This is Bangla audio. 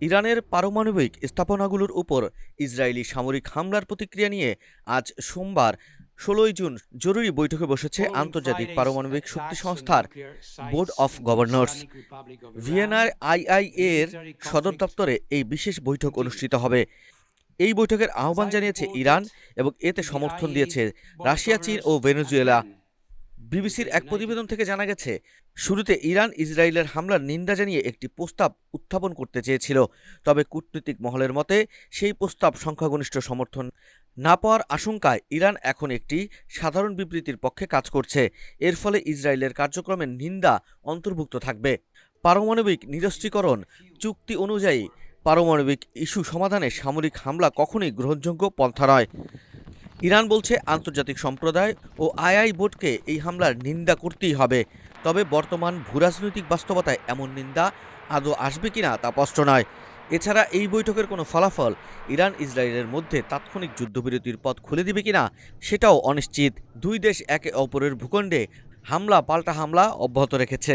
ইরানের পারমাণবিক স্থাপনাগুলোর উপর ইসরায়েলি সামরিক হামলার প্রতিক্রিয়া নিয়ে আজ সোমবার ১৬ জুন জরুরি বৈঠকে বসেছে আন্তর্জাতিক পারমাণবিক শক্তি সংস্থার বোর্ড অফ গভর্নর্স। ভিয়েনার আইআইএ এর সদর দপ্তরে এই বিশেষ বৈঠক অনুষ্ঠিত হবে। এই বৈঠকের আহ্বান জানিয়েছে ইরান এবং এতে সমর্থন দিয়েছে রাশিয়া, চীন ও ভেনেজুয়েলা। বিবিসির এক প্রতিবেদন থেকে জানা গেছে, শুরুতে ইরান ইসরায়েলের হামলার নিন্দা জানিয়ে একটি প্রস্তাব উত্থাপন করতে চেয়েছিল, তবে কূটনৈতিক মহলের মতে সেই প্রস্তাব সংখ্যাগরিষ্ঠ সমর্থন না পাওয়ার আশঙ্কায় ইরান এখন একটি সাধারণ বিবৃতির পক্ষে কাজ করছে। এর ফলে ইসরায়েলের কার্যক্রমের নিন্দা অন্তর্ভুক্ত থাকবে। পারমাণবিক নিরস্ত্রীকরণ চুক্তি অনুযায়ী পারমাণবিক ইস্যু সমাধানে সামরিক হামলা কখনোই গ্রহণযোগ্য পন্থা নয়। ইরান বলছে আন্তর্জাতিক সম্প্রদায় ও আইআই বোর্ডকে এই হামলার নিন্দা করতেই হবে, তবে বর্তমান ভূরাজনৈতিক বাস্তবতায় এমন নিন্দা আদৌ আসবে কিনা তা স্পষ্ট নয়। এছাড়া এই বৈঠকের কোনো ফলাফল ইরান ইসরায়েলের মধ্যে তাৎক্ষণিক যুদ্ধবিরতির পথ খুলে দিবে কিনা সেটাও অনিশ্চিত। দুই দেশ একে অপরের ভূখণ্ডে হামলা পাল্টা হামলা অব্যাহত রেখেছে।